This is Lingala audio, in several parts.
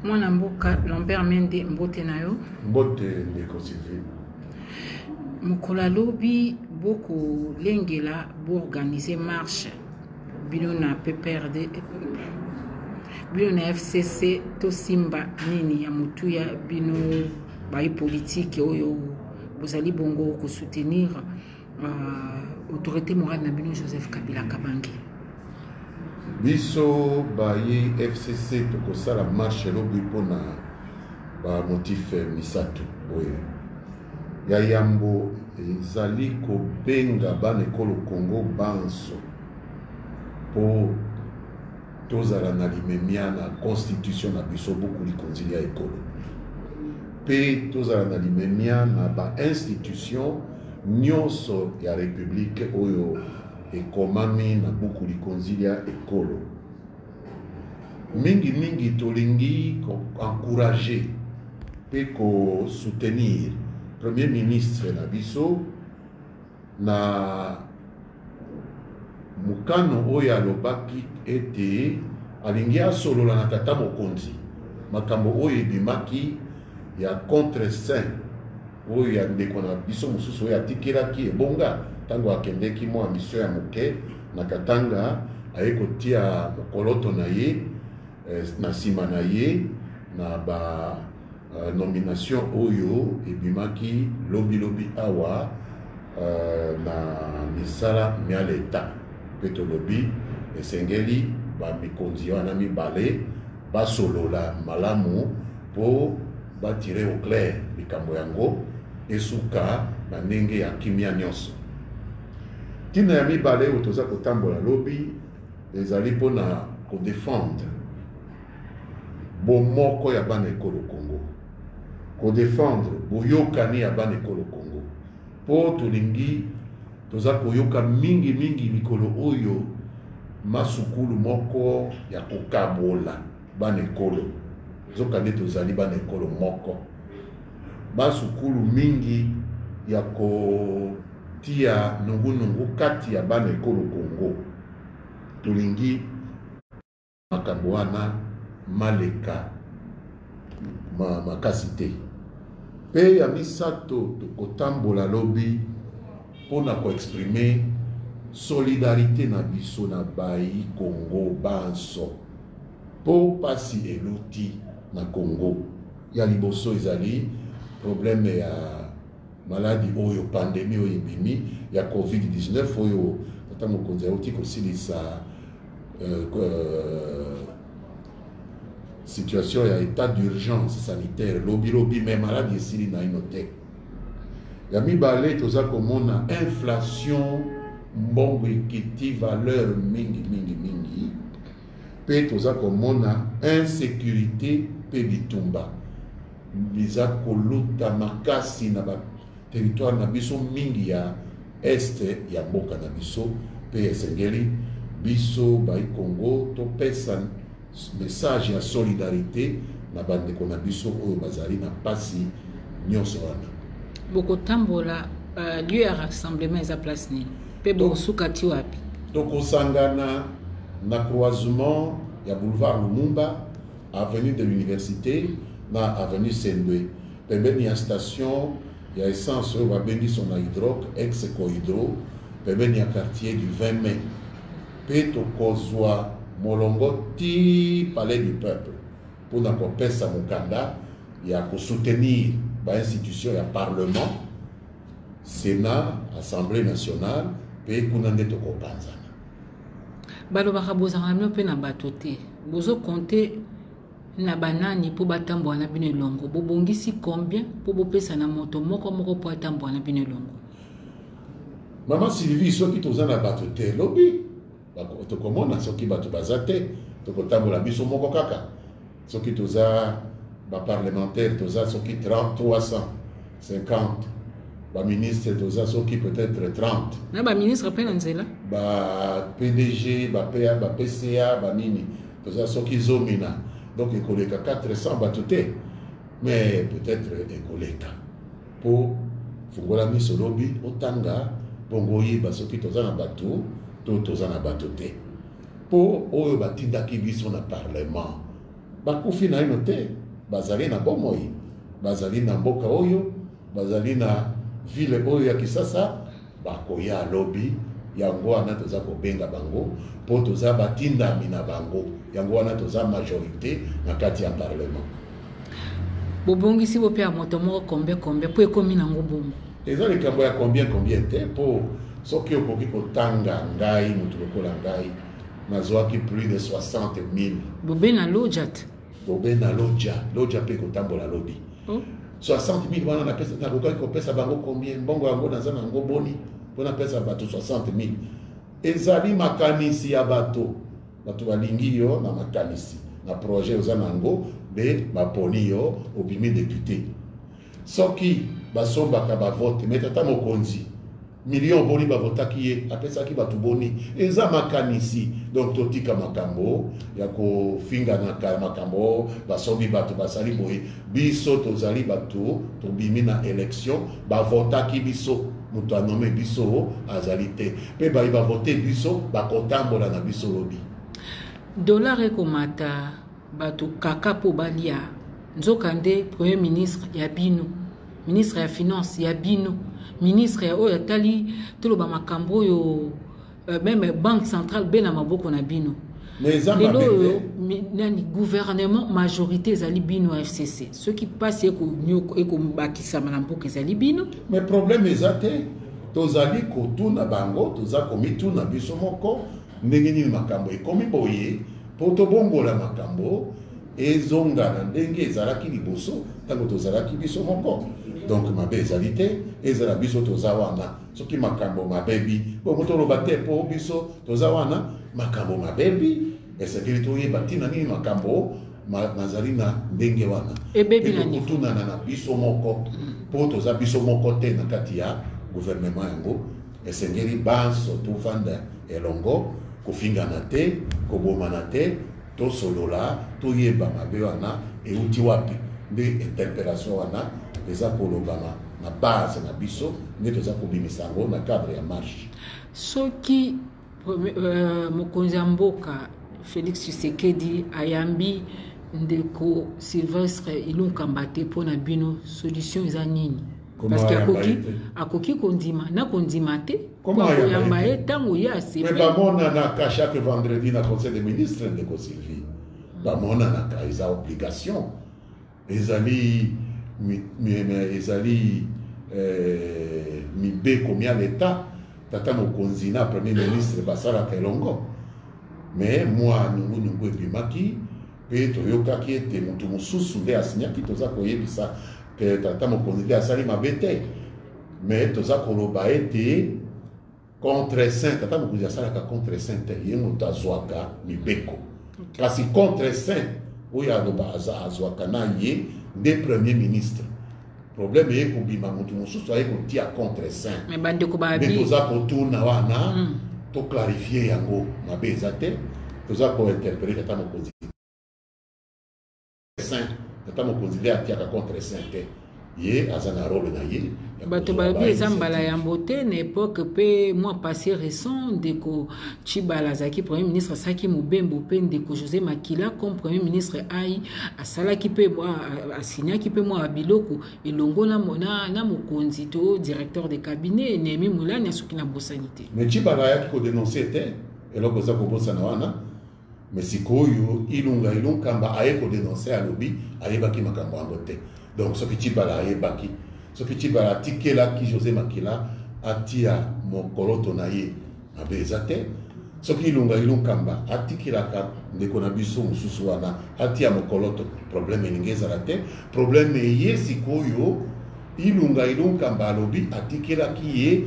Mwana mboka Lambert Mende mbote na yo. Mbote ndeko Sylvie. Mokola lobi boko lengela bo organiser marche. Bino na PPRD. Bino na FCC to simba nini ya mutuya bino bayi politique oyo bozali bongo ko soutenir autorité morale na bino Joseph Kabila Kabange. Biso bayi FCC tokosala marche lobi pona ba motif misato oyo ya yambo ezali kobenga bana ekolo Congo banso po tozala na limemia na constitution na biso boku likonzi ya ekolo pe tozala na limemia na ba institution nyonso ya republique oyo ekomami na boku likonzi ya ekolo mingi tolingi encourager pe ko soutenir premier ministre na biso na mukano oyo alobaki ete alingi asolola na tata mokonzi makambo oyo ebimaki ya contre saint oyo ya ndeko na biso mosusu oyo atikelaki ebonga ntango akendeki mwa mission ya moke na Katanga aye kotia mokoloto na ye na nsima na ye na ba nomination oyo ebimaki lobi awa na misala mia leta peto lobi esengeli ba mikonzi wana mibale basolola malamu po batire au clair likambo yango esuka na ndenge ya kimia nyonso tina ya mibale oyo toza kotambola lobi ezali mpona kodefendre bomoko ya bana ekolo Congo kodefendre boyokani ya bana ekolo Congo po tolingi toza koyoka mingi mikolo oyo masukulu moko ya kokabola bana ekolo zoka nde tozali bana ekolo moko masukulu mingi ya kotia nungu kati ya bana ekolo Congo tolingi makambo wana maleka makasi te pe ya misato tokotambola lobi mpona koexprimer solidarité na biso na bayi Congo banso po pasi eluti na Congo ya liboso ezali problème ya maladie oyo pandémie oyo ebimi ya COVID-19 oyo tata mokonzi auti kosilisa situation ya état d'urgence sanitaire lobi mais maladie esili na ino te ya mibale toza komona inflation mbongo ekiti valeur mingi pe toza komona insécurité pe bitumba biza koluta makasi na ba territoire na biso mingi ya este ya mboka na biso pe esengeli biso bayi Congo topesa message ya solidarité na bandeko na biso oyo bazali na pasi nyonso wana boko tambola lieu ya rassemblement eza place nini pe bosukati wapi tokosangana na croisement ya boulevard Lumumba avenue de l'université na avenue Sendwe pembeni ya station ya essence oyo babengi Sona Hydroc ex Cohydro pembeni ya quartier du 20 mai pe tokozwa molongo ti palais du peuple mpona kopesa mokanda ya kosoutenir ba institution ya parlement sénat assemblée nationale pe kuna nde tokopanzana balobaka bozanga mino mpe na bato te bozokonte na banani mpo batambola na bino elongo bobongisi combien mpo bopesa na moto moko mpo atambola na bino elongo mama Sylvie soki toza na bato te lobi tokomona soki bato baza te tokotambola biso moko kaka soki toza baparlementaire toza soki 350 baministre toza soki peut-être 30 na baministre mpe na nzela PDG PA PCA banini toza soki zomina donc ekoleka 400 bato te mais peut-être ekoleka po fungola miso lobi otanga bongo oyeba soki toza na bato to toza na bato te po oyo batindaki biso na parlement bakufi na ino te bazali na bomoi bazali na mboka oyo bazali na ville oyo ya Kisasa bakoya lobby yango wana toza kobenga bango po toza batindami na bango yango wana toza majorité na kati ya parlement bobongisi bo pe moto moko combien po ekomi nango bongo eza likambo ya combien te po soki okoki kotanga ngai mutu lokola ngai nazwaki plus de 60,000 bobe na loja te bobe na loja pe kotambola lobi 60,000 wana nakokaki kopesa bango combien mbongo yango naza nango boni mpo napesa bato 60,000 ezali makanisi ya bato balingi yo na makanisi na projet oza nango be baponi yo obimi député soki basombaka bavote me tata mokonzi million boni bavotaki ye apesaki bato boni eza makanisi donc totika makambo ya kofinganaka makambo basombi bato basali boye biso tozali bato tobimi na élection bavotaki biso moto anome biso azali te mpe bayi bavote biso bakotambola na biso lobi dollar ekomata bato kaka po balia nzoka nde premier ministre ya bino ministre ya finance ya bino ministre ya oyo atali toloba makambo oyo même banque centrale be na maboko na bino lelo nani gouvernement majorité ezali bino FCC ceux qui passent ekobakisama na mboka ezali bino mais problème eza te tozali kotuna bango toza komituna biso moko ndenge nini makambo ekomi boye po tobongola makambo ezonga na ndenge ezalaki liboso ntango tozalaki biso moko donc mabe ezali te ezala biso toza wana soki makambo mabebi bongo toloba te po biso toza wana makambo mabebi esengeli toyeba ntina nini makambo nazali na ndenge wana ekokutunana na biso moko po toza biso moko te na kati ya gouvernement yango esengeli banso tofanda elongo kofingana te kobomana te tosolola toyeba mabe wana euti wapi nde interpellation wana eza kolobama na base na biso nde toza kobimisa yango na cadre ya marche soki mokonzi ya mboka Félix Tshisekedi ayambi ndeko Sylvestre Ilunkamba te mpona bino solution eza nini parce que akoki kondima na kondima te koyamba ye ntango ye aseme mais bamonanaka chaque vendredi na conseil des ministres ndeko Sylvie bamonanaka eza obligation ezali ezali mibeko mia l'État tata mokonzi na premier ministre basalaka elongo mais moi nungu ebimaki mpe toyokaki ete motu mosusu nde asinyaki toza koyebisa ke tata mokonzi nde asali mabe te mais toza koloba ete contre saint tata mokonzi asalaka contre saint te ye moto azwaka mibeko kasi contre saint oyo aloba azwaka na ye nde premier ministre problème ye kobima motu mosusu aye kotia contre saint nde toza kotuna wana toclarifie yango mabe eza te toza kointerpele tata mokonzi saint tata mokonzi nde atiaka contre saint te ye aza na role na ye bato balobi eza mbala ya mbote na époque mpe mois passé récent ndeko Tshibala azalaki premier ministre asalaki mobembo mpe ndeko José Makila comme premier ministre ai asalaki mpe asinyaki mpe mwa biloko elongo na mokonzi to directeur de cabinet Némi Moulani asoki na bosani te mais Tshibala ayaki kodénonce te eloko eza kobosana wana mais sikoyo Ilunkamba aye kodénonce alobi ayebaki makambo yango te donc soki Tshibala ayebaki soki Tshibala atikelaki José Makila atia mokoloto na ye mabe eza te soki Ilunkamba atikelaka ndeko na biso mosusu wana atia mokoloto problème elingi ezala te problème eye sikoyo Ilunkamba alobi atikelaki ye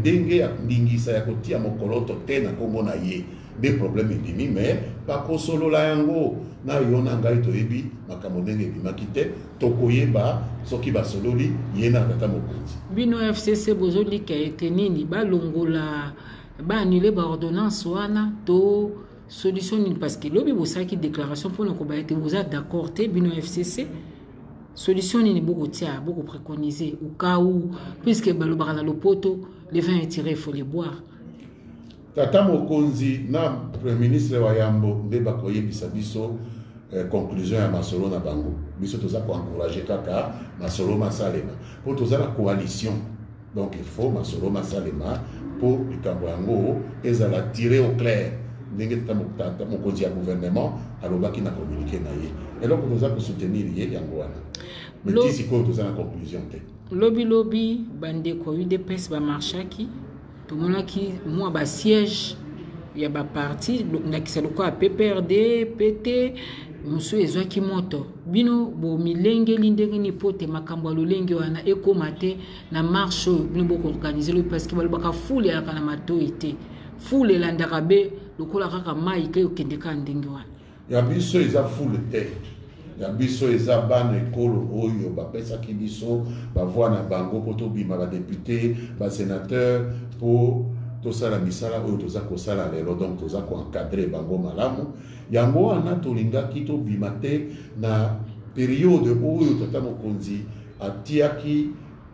ndenge ya ndingisa ya kotia mokoloto te na kombo na ye nde problème ebimi mais bakosolola yango na yo na ngai toyebi makambo ndenge ebimaki te tokoyeba soki basololi ye na tata mokonzi bino FCC bozolika ete nini balongola baannule baordonnance wana to solution nini parce que lobi bosalaki déclaration mpona koba ete boza d'accord te bino FCC solution nini bokotia bokopréconiser au cas où puisque balobaka na lopoto le vin est tiré il faut les boire tata mokonzi na premier ministre wa yambo nde bakoyebisa biso conclusion ya masolo na bango biso toza ko encourager kaka masolo masalema pour toza la coalition donc il faut masolo masalema pour likambo yango ezala tirer au clair ndenge tata mokonzi ya gouvernement alobaki na communiquer na ye eloko toza ko soutenir ye yango wana mais d'ici ko toza na conclusion te lobi bandeko UDPS ba marchaki tomonaki moi ba siège ya ba parti nakisa loko a PPRD PT musu ezwaki moto bino bo milenge lindenge ni pote makambo lolenge wana ekomate na marche bino boko organiser le parce que balobaka foule ya kana matoite foule landaka be lokola kaka mai ke okendeka ndenge wana ya biso eza foule te ya biso eza bana ekolo oyo bapesaki biso bavoi na bango po tobima badepute basénateur po tosala misala oyo toza kosala lelo donc toza koencadre bango malamu yango wana tolingaki tobima te na periode oyo tata mokonzi atiaki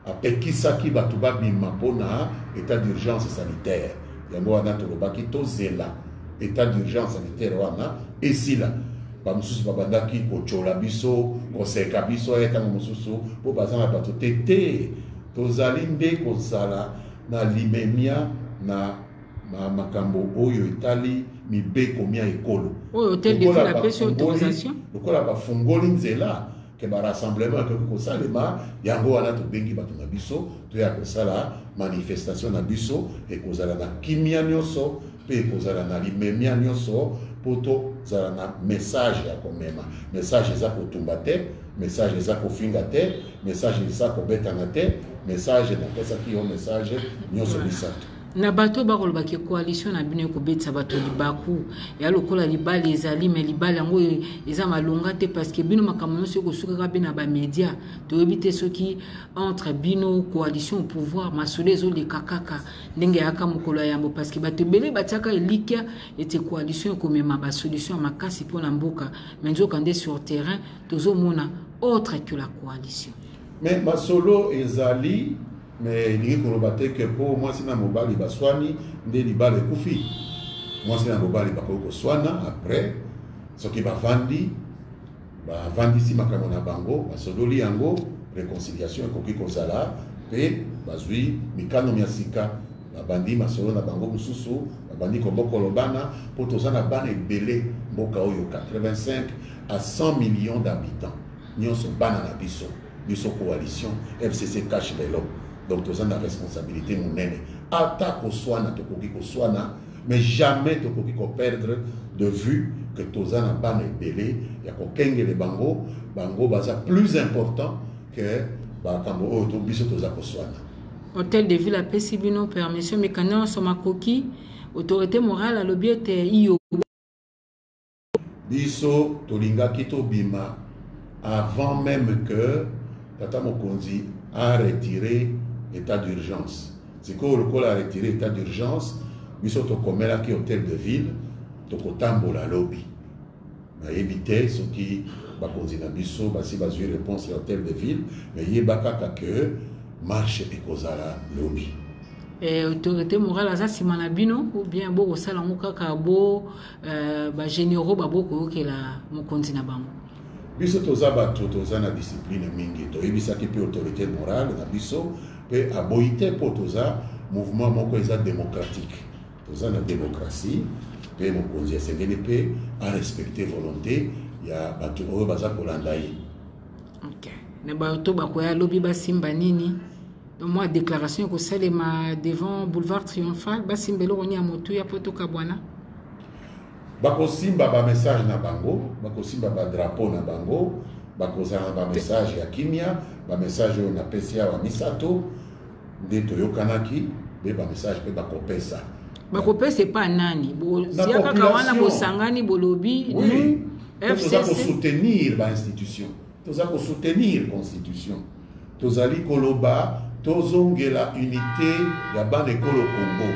apekisaki bato babima mpona état d'urgence sanitaire yango wana tolobaki tozela état d'urgence sanitaire wana esila bamosusu babandaki kochola biso koseka biso etango mosusu mpo baza na bato te tozali nde kozala na limemia na makambo oyo etali mibeko mia ekolo lokola bafungoli nzela ke barassemblement ekoki kosalema yango wana tobengi bato na biso toya kosala manifestation na biso ekozala na kimia nyonso mpe ekozala na limemia nyonso mpo tozala na message ya komema message eza kotumba te message eza kofinga te message eza kobetana te message napesaki yo message nyonso misato na bato bakolobaki coalition na bino ekobetisa bato libaku ya lokola libala ezali me libala yango eza malonga te parce que bino makambo nyonso ekosukaka be na bamédia toyebi te soki entre bino coalition au pouvoir masolo ezoleka kaka ndenge yaka mokolo ya yambo parce que bato ebele batiaka elikya ete coalition ekomema basolution ya makasi mpona mboka me nzoka nde sur terrain tozomona autre que la coalition mais masolo ezali mais il y que pour moi c'est na mobali baswani nde libala ekufi moi c'est na mobali bakoko swana après ce qui bavandi si makambo na bango basodoli yango réconciliation ekoki kozala pe bazwi mikano miasika babandi masolo na bango mususu babandi kobokolobana po toza na bana ebele mboka oyo 85 à 100 millions d'habitants nyonso bana na biso coalition FCC cache lelo. Donc, tu as une responsabilité monene. Attaque au soin, mais jamais tu peux perdre de vue que tu as un ban belé, il y a qu'un les bango baza plus important que bakambo to biso to za ko soin. Hôtel de ville à Pessibino permission mais quand on soma koki autorité morale à l'objet iyo biso tolinga kito bima avant même que tata mokonzi a retiré état d'urgence. C'est que le a retiré l'état d'urgence, nous sommes au hôtel de ville, nous sommes la lobby. Mais éviter ce qui va continuer à si réponse à l'hôtel de ville, mais il y a que marche et cause la lobby. Autorité morale à Simanabino ou bien beau au salon kakabo généraux baboko que la mon continent bango. Biso toza bato toza na discipline mingi to ebisaki pe autorité morale na biso pe aboité po toza mouvement moko eza démocratique toza na démocratie pe mokonzi esengeli pe a respecter volonté ya bato oyo baza kolanda ye. OK na bato bakoya lobi basimba nini donc moi déclaration ko salema devant boulevard triomphal basimbelo oni ya motu ya poto kabwana bakosimba ba message na bango bakosimba ba drapeau na bango bakozala ba message ya kimia ba message na PCA wa misato nde toyokanaki be ba message pe bakopesa c'est pas nani ziaka kawana bosangani bolobi nous FCC soutenir ba institution toza ko soutenir constitution tozali koloba tozongela unité ya bana ekolo Congo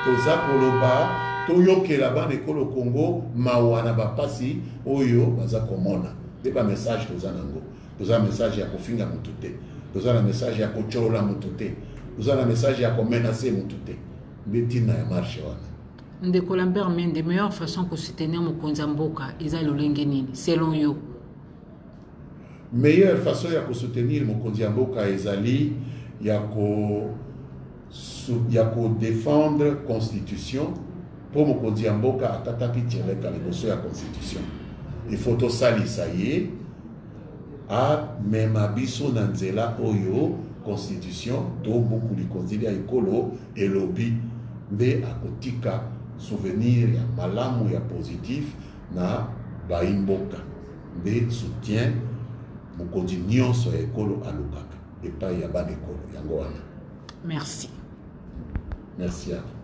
toza koloba toyoke la bande ekolo Congo mawana bapasi oyo baza komona de ba message toza nango toza message ya kofinga mutu te toza na message ya kocholola mutu te toza na message ya komenacer mutu te betina ya marche wana Ndeko Lambert Mende, meilleure façon pour soutenir mokonzi mboka eza lolenge nini selon yo? Meilleure façon de soutenir mokonzi mboka ezali ya ko défendre la constitution pour mokonzi mboka atataki tireka liboso ya constitution. Il faut to salisa ye a mema biso na nzela oyo constitution to beaucoup likonzi ya ekolo elobi nde akotika souvenir ya malamu ya positif na baimboka nde soutien mokonzi nyonso ya ekolo alukaka epai ya bana ekolo yango wana. Merci. Merci à vous.